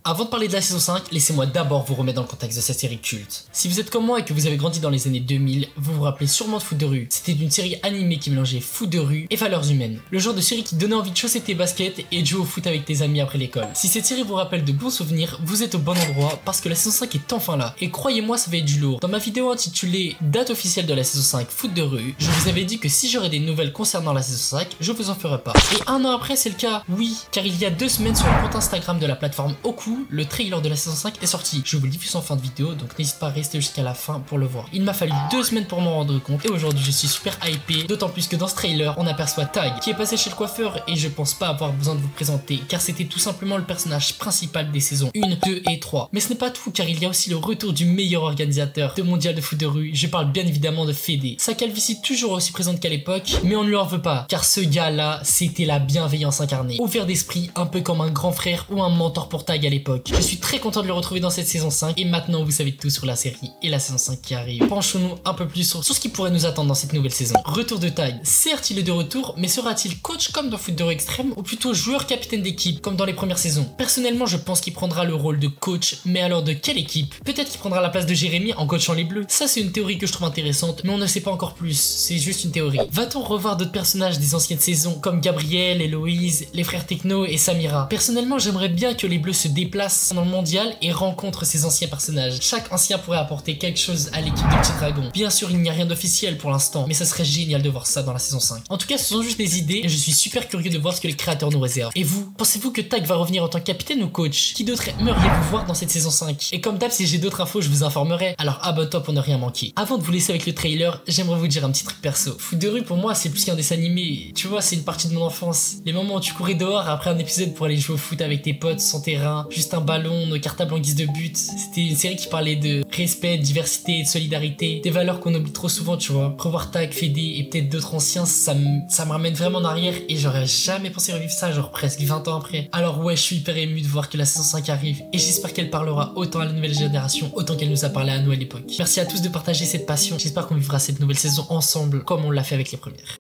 Avant de parler de la saison 5, laissez-moi d'abord vous remettre dans le contexte de cette série culte. Si vous êtes comme moi et que vous avez grandi dans les années 2000, vous vous rappelez sûrement de Foot de rue. C'était une série animée qui mélangeait foot de rue et valeurs humaines. Le genre de série qui donnait envie de chausser tes baskets et de jouer au foot avec tes amis après l'école. Si cette série vous rappelle de bons souvenirs, vous êtes au bon endroit parce que la saison 5 est enfin là. Et croyez-moi, ça va être du lourd. Dans ma vidéo intitulée Date officielle de la saison 5 Foot de rue, je vous avais dit que si j'aurais des nouvelles concernant la saison 5, je vous en ferai pas. Et un an après, c'est le cas. Oui, car il y a 2 semaines sur le compte Instagram de la plateforme Oku, le trailer de la saison 5 est sorti. Je vous le diffuse en fin de vidéo, donc n'hésite pas à rester jusqu'à la fin pour le voir. Il m'a fallu 2 semaines pour m'en rendre compte et aujourd'hui je suis super hypé, d'autant plus que dans ce trailer on aperçoit Tag qui est passé chez le coiffeur et je pense pas avoir besoin de vous présenter car c'était tout simplement le personnage principal des saisons 1, 2 et 3. Mais ce n'est pas tout car il y a aussi le retour du meilleur organisateur de mondial de foot de rue, je parle bien évidemment de Fédé. Sa calvitie toujours aussi présente qu'à l'époque, mais on ne lui en veut pas car ce gars là c'était la bienveillance incarnée, ouvert d'esprit un peu comme un grand frère ou un mentor pour Tag à l'époque. Je suis très content de le retrouver dans cette saison 5 et maintenant vous savez tout sur la série et la saison 5 qui arrive. Penchons-nous un peu plus sur ce qui pourrait nous attendre dans cette nouvelle saison. Retour de Tag. Certes il est de retour, mais sera-t-il coach comme dans Foot de rue extrême ou plutôt joueur capitaine d'équipe comme dans les premières saisons? Personnellement je pense qu'il prendra le rôle de coach, mais alors de quelle équipe? Peut-être qu'il prendra la place de Jérémy en coachant les bleus. Ça c'est une théorie que je trouve intéressante, mais on ne sait pas encore plus, c'est juste une théorie. Va-t-on revoir d'autres personnages des anciennes saisons comme Gabriel, Héloïse, les frères Techno et Samira? Personnellement j'aimerais bien que les bleus se déplacent dans le mondial et rencontrent ces anciens personnages. Chaque ancien pourrait apporter quelque chose à l'équipe des petits dragons. Bien sûr il n'y a rien d'officiel pour l'instant, mais ça serait génial de voir ça dans la saison 5. En tout cas ce sont juste des idées et je suis super curieux de voir ce que les créateurs nous réservent. Et vous, pensez-vous que Tag va revenir en tant que capitaine ou coach? Qui d'autre aimeriez-vous voir dans cette saison 5? Et comme d'hab, si j'ai d'autres infos je vous informerai, alors abonne-toi pour ne rien manquer. Avant de vous laisser avec le trailer, j'aimerais vous dire un petit truc perso. Foot de rue pour moi c'est plus qu'un dessin animé, tu vois, c'est une partie de mon enfance. Les moments où tu courais dehors après un épisode pour aller jouer au foot avec tes potes sans terrain, juste un ballon, nos cartables en guise de but. C'était une série qui parlait de respect, de diversité et de solidarité, des valeurs qu'on oublie trop souvent, tu vois. Revoir Tag, Fédé et peut-être d'autres anciens, ça me ramène vraiment en arrière et j'aurais jamais pensé revivre ça, genre presque 20 ans après. Alors ouais, je suis hyper ému de voir que la saison 5 arrive et j'espère qu'elle parlera autant à la nouvelle génération, autant qu'elle nous a parlé à nous à l'époque. Merci à tous de partager cette passion, j'espère qu'on vivra cette nouvelle saison ensemble comme on l'a fait avec les premières.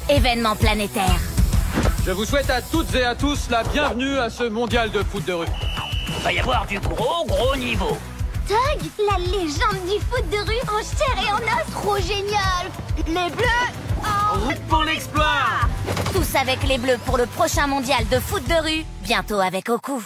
Événement planétaire. Je vous souhaite à toutes et à tous la bienvenue à ce mondial de foot de rue. Il va y avoir du gros niveau. Tag, la légende du foot de rue en chair et en os. Trop génial. Les bleus en Route pour l'exploit. Tous avec les bleus pour le prochain mondial de foot de rue, bientôt avec Oku.